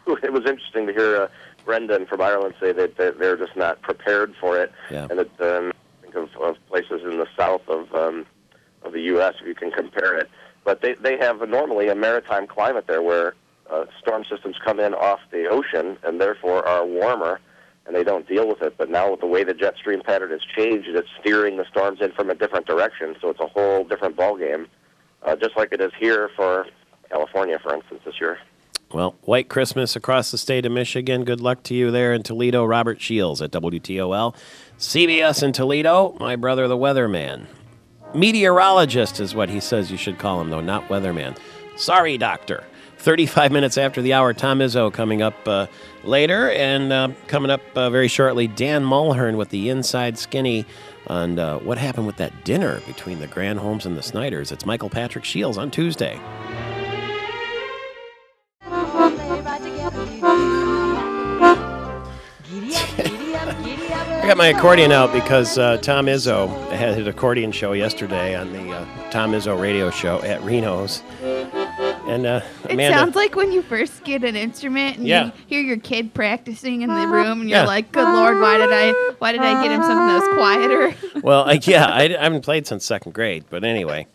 It was interesting to hear Brendan from Ireland say that they're just not prepared for it. Yeah. And that think of places in the south of the U.S. if you can compare it. But they have normally a maritime climate there where storm systems come in off the ocean and therefore are warmer, and they don't deal with it. But now with the way the jet stream pattern has changed, it's steering the storms in from a different direction, so it's a whole different ballgame, just like it is here for California, for instance, this year. Well, White Christmas across the state of Michigan. Good luck to you there in Toledo. Robert Shields at WTOL. CBS in Toledo, my brother the weatherman. Meteorologist is what he says you should call him, though, not weatherman. Sorry, doctor. 35 minutes after the hour, Tom Izzo coming up later. And coming up very shortly, Dan Mulhern with the Inside Skinny on what happened with that dinner between the Granholms and the Snyders. It's Michael Patrick Shields on Tuesday. I got my accordion out because Tom Izzo had his accordion show yesterday on the Tom Izzo radio show at Reno's. And It Amanda, sounds like when you first get an instrument and Yeah. you hear your kid practicing in the room, and you're like, "Good Lord, why did I get him something that was quieter?" well, I haven't played since second grade, but anyway.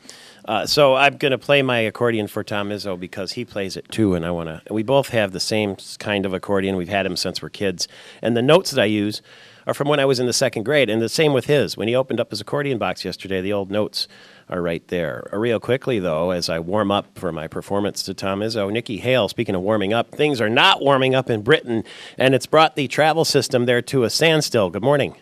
So I'm going to play my accordion for Tom Izzo because he plays it too, and we both have the same kind of accordion. We've had him since we're kids. And the notes that I use are from when I was in the second grade, and the same with his. When he opened up his accordion box yesterday, the old notes are right there. Real quickly, though, as I warm up for my performance to Tom Izzo, Nikki Hale, speaking of warming up, things are not warming up in Britain, and it's brought the travel system there to a standstill. Good morning.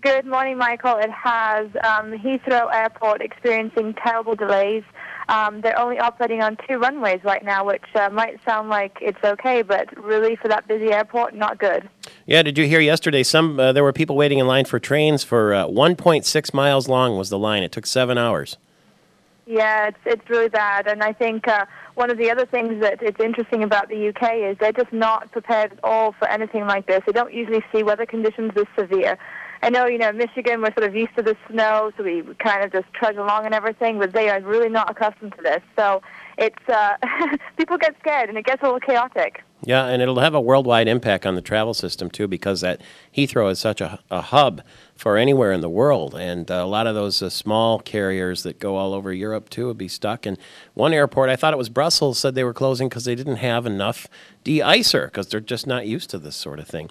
Good morning, Michael. It has Heathrow Airport experiencing terrible delays. They're only operating on 2 runways right now, which might sound like it's okay, but really for that busy airport, not good. Yeah, did you hear yesterday there were people waiting in line for trains for 1.6 miles long was the line. It took 7 hours. Yeah, it's really bad. And I think one of the other things that it's interesting about the UK is they're just not prepared at all for anything like this. They don't usually see weather conditions this severe. I know, Michigan, we're sort of used to the snow, so we kind of just trudge along and everything, but they are really not accustomed to this. So it's people get scared, and it gets a little chaotic. Yeah, and it'll have a worldwide impact on the travel system, too, because that Heathrow is such a hub for anywhere in the world. And a lot of those small carriers that go all over Europe, too, would be stuck. And one airport, I thought it was Brussels, said they were closing because they didn't have enough de-icer, because they're just not used to this sort of thing.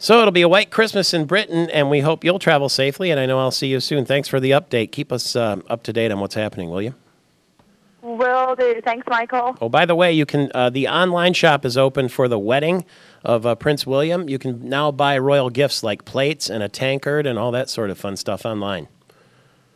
So it'll be a white Christmas in Britain, and we hope you'll travel safely, and I know I'll see you soon. Thanks for the update. Keep us up to date on what's happening, will you? Will do. Thanks, Michael. Oh, by the way, you can the online shop is open for the wedding of Prince William. You can now buy royal gifts like plates and a tankard and all that sort of fun stuff online.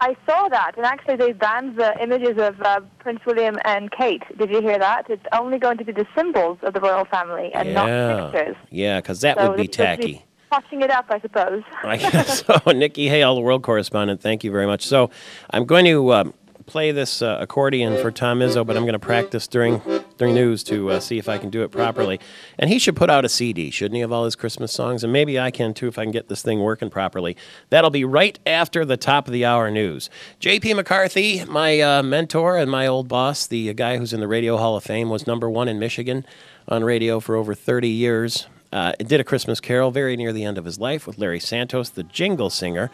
I saw that, and actually they banned the images of Prince William and Kate. Did you hear that? It's only going to be the symbols of the royal family and not pictures. Yeah, because that would be tacky. Touching it up, I suppose. I guess so. Nikki Hale, the world correspondent, thank you very much. So I'm going to play this accordion for Tom Izzo, but I'm going to practice during news to see if I can do it properly. And he should put out a CD, shouldn't he, of all his Christmas songs? And maybe I can, too, if I can get this thing working properly. That'll be right after the top of the hour news. J.P. McCarthy, my mentor and my old boss, the guy who's in the Radio Hall of Fame, was #1 in Michigan on radio for over 30 years. Did A Christmas Carol very near the end of his life with Larry Santos, the jingle singer.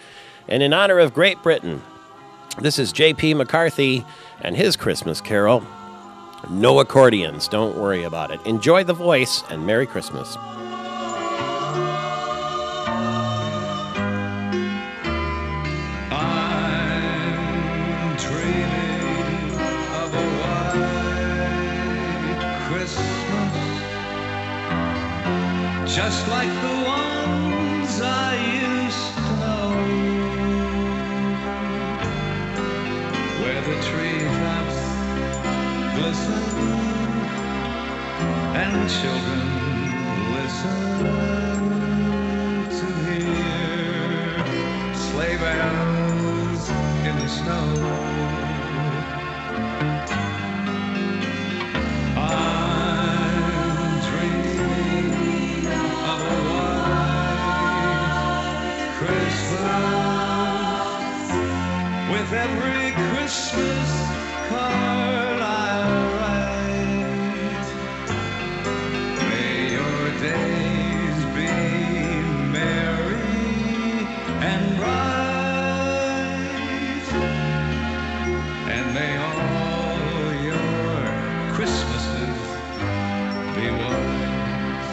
And in honor of Great Britain, this is J.P. McCarthy and his Christmas Carol. No accordions, don't worry about it. Enjoy the voice, and Merry Christmas. I'm dreaming of a white Christmas, just like the ones I used to know, where the treetops glisten and children listen to hear sleigh bells in the snow. I'm dreaming of a white Christmas with every Christmas card I write. May your days be merry and bright, and may all your Christmases be white.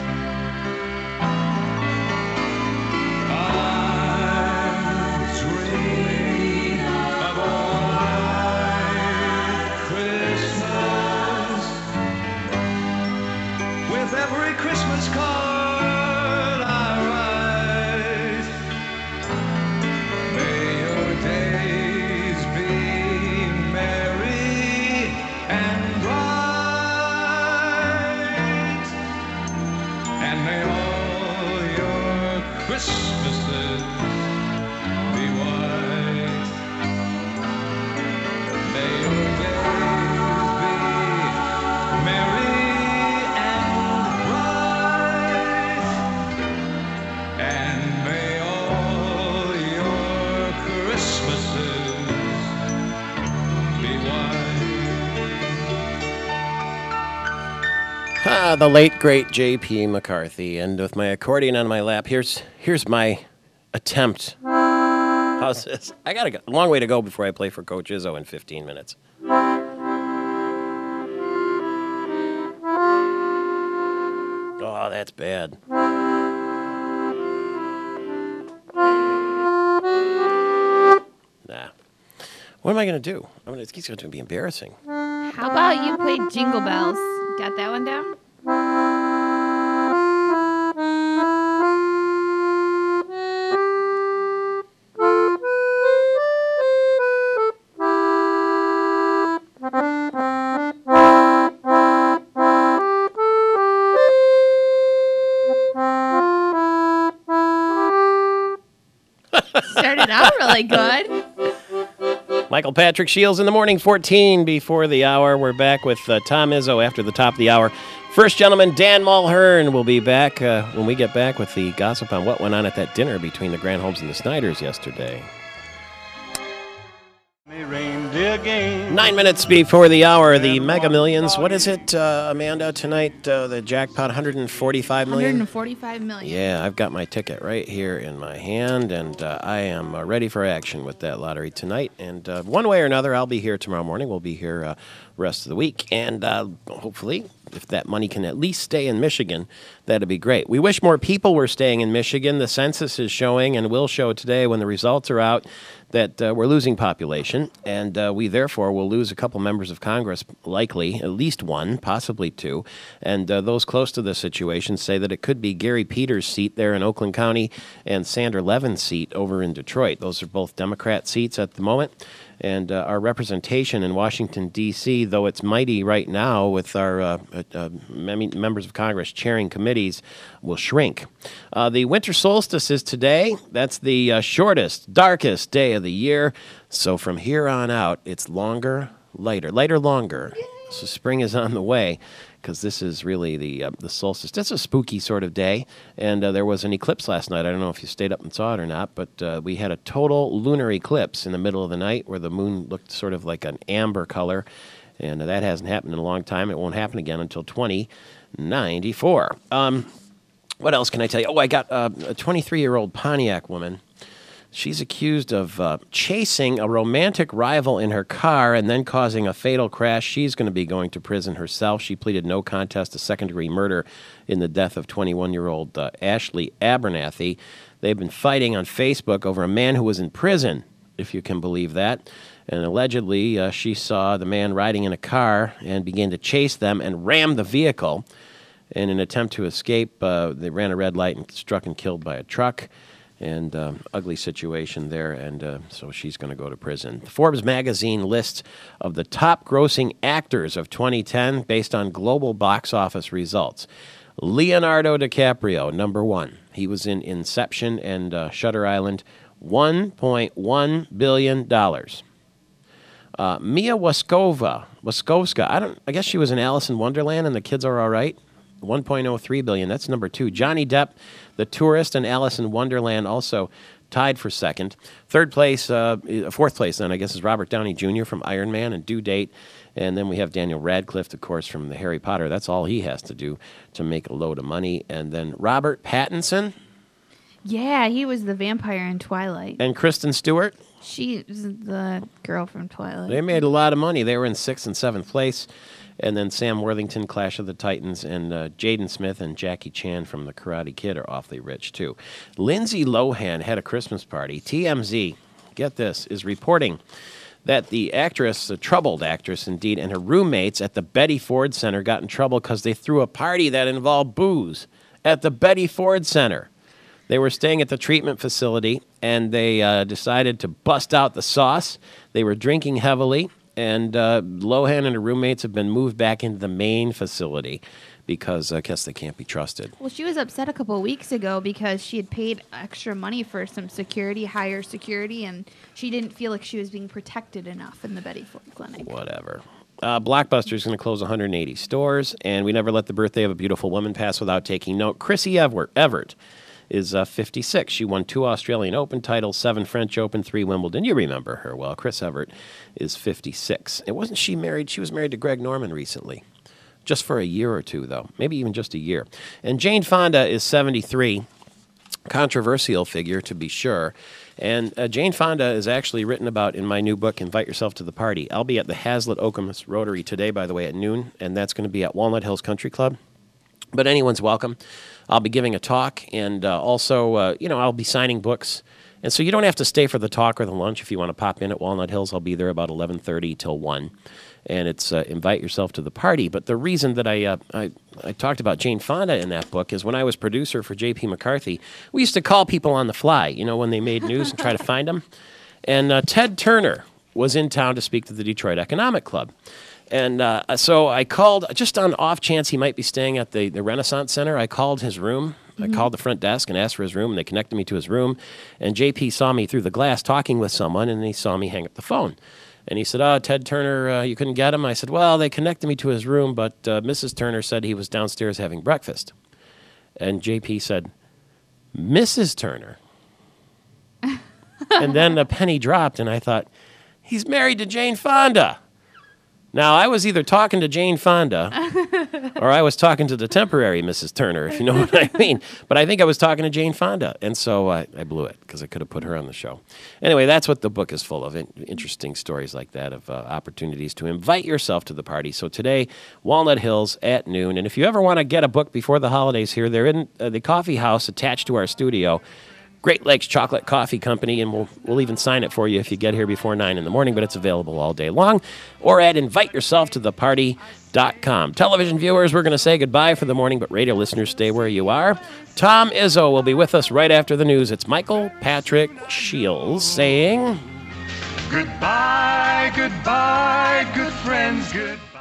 I'm dreaming of a white Christmas The late, great J.P. McCarthy. And with my accordion on my lap, here's my attempt. How's this? I got a long way to go before I play for Coach Izzo in 15 minutes. Oh, that's bad. Nah. What am I going to do? It's going to be embarrassing. How about you play Jingle Bells? Got that one down? Started out really good. Michael Patrick Shields in the morning, 14 before the hour. We're back with Tom Izzo after the top of the hour. First gentleman, Dan Mulhern, will be back when we get back with the gossip on what went on at that dinner between the Granholms and the Snyders yesterday. 9 minutes before the hour, the Mega Millions. What is it, Amanda, tonight? The jackpot, $145 million? $145 million. Yeah, I've got my ticket right here in my hand, and I am ready for action with that lottery tonight. And one way or another, I'll be here tomorrow morning. We'll be here rest of the week. And hopefully, if that money can at least stay in Michigan, that'd be great. We wish more people were staying in Michigan. The census is showing and will show today when the results are out that we're losing population, and we therefore will lose a couple members of Congress, likely, at least one, possibly two. And those close to the situation say that it could be Gary Peters' seat there in Oakland County and Sandra Levin's seat over in Detroit. Those are both Democrat seats at the moment. And our representation in Washington, D.C., though it's mighty right now with our members of Congress chairing committees, will shrink. The winter solstice is today. That's the shortest, darkest day of the year. So from here on out, it's longer, lighter, longer. Yay. So spring is on the way, because this is really the solstice. That's a spooky sort of day, and there was an eclipse last night. I don't know if you stayed up and saw it or not, but we had a total lunar eclipse in the middle of the night where the moon looked sort of like an amber color, and that hasn't happened in a long time. It won't happen again until 2094. What else can I tell you? Oh, I got a 23-year-old Pontiac woman. She's accused of chasing a romantic rival in her car and then causing a fatal crash. She's going to be going to prison herself. She pleaded no contest to second-degree murder in the death of 21-year-old Ashley Abernathy. They've been fighting on Facebook over a man who was in prison, if you can believe that. And allegedly, she saw the man riding in a car and began to chase them and rammed the vehicle. In an attempt to escape, they ran a red light and struck and killed by a truck. And ugly situation there, and so she's going to go to prison. Forbes magazine lists of the top grossing actors of 2010 based on global box office results. Leonardo DiCaprio, number one. He was in Inception and Shutter Island, $1.1 billion. Mia Wasikowska, I guess she was in Alice in Wonderland and the Kids Are All Right. $1.03 billion. That's number two. Johnny Depp, The Tourist, and Alice in Wonderland also tied for second. Fourth place, then, I guess, is Robert Downey Jr. from Iron Man and Due Date. And then we have Daniel Radcliffe, of course, from the Harry Potter. That's all he has to do to make a load of money. And then Robert Pattinson. Yeah, he was the vampire in Twilight. And Kristen Stewart. She's the girl from Twilight. They made a lot of money. They were in 6th and 7th place. And then Sam Worthington, Clash of the Titans, and Jaden Smith and Jackie Chan from The Karate Kid are awfully rich, too. Lindsay Lohan had a Christmas party. TMZ, get this, is reporting that the actress, a troubled actress indeed, and her roommates at the Betty Ford Center got in trouble because they threw a party that involved booze at the Betty Ford Center. They were staying at the treatment facility, and they decided to bust out the sauce. They were drinking heavily. And Lohan and her roommates have been moved back into the main facility because I guess they can't be trusted. Well, she was upset a couple of weeks ago because she had paid extra money for some security, higher security, and she didn't feel like she was being protected enough in the Betty Ford Clinic. Whatever. Blockbuster is going to close 180 stores, and we never let the birthday of a beautiful woman pass without taking note. Chrissy Everett is 56. She won 2 Australian Open titles, 7 French Open, 3 Wimbledon. You remember her well. Chris Everett is 56. And wasn't she married? She was married to Greg Norman recently. just for a year or two, though, maybe even just a year. And Jane Fonda is 73, controversial figure to be sure. And Jane Fonda is actually written about in my new book, Invite Yourself to the Party. I'll be at the Hazlitt Oakham Rotary today, by the way, at noon, and that's going to be at Walnut Hills Country Club. But anyone's welcome. I'll be giving a talk, and also, I'll be signing books. And so you don't have to stay for the talk or the lunch. If you want to pop in at Walnut Hills, I'll be there about 11:30 till 1. And it's Invite Yourself to the Party. But the reason that I talked about Jane Fonda in that book is when I was producer for J.P. McCarthy, we used to call people on the fly, when they made news and try to find them. And Ted Turner was in town to speak to the Detroit Economic Club. And so I called, just on off chance he might be staying at the Renaissance Center, I called his room. I called the front desk and asked for his room, and they connected me to his room. And JP saw me through the glass talking with someone, and he saw me hang up the phone. And he said, Ted Turner, you couldn't get him? I said, well, they connected me to his room, but Mrs. Turner said he was downstairs having breakfast. And JP said, Mrs. Turner? And then a penny dropped, and I thought, he's married to Jane Fonda. Now, I was either talking to Jane Fonda or I was talking to the temporary Mrs. Turner, if you know what I mean. But I think I was talking to Jane Fonda, and so I blew it because I could have put her on the show. Anyway, that's what the book is full of, interesting stories like that of opportunities to invite yourself to the party. So today, Walnut Hills at noon. And if you ever want to get a book before the holidays here, they're in the coffee house attached to our studio. Great Lakes Chocolate Coffee Company, and we'll even sign it for you if you get here before 9 in the morning, but it's available all day long, or at inviteyourselftotheparty.com. Television viewers, we're going to say goodbye for the morning, but radio listeners, stay where you are. Tom Izzo will be with us right after the news. It's Michael Patrick Shields saying... Goodbye, goodbye, good friends, goodbye.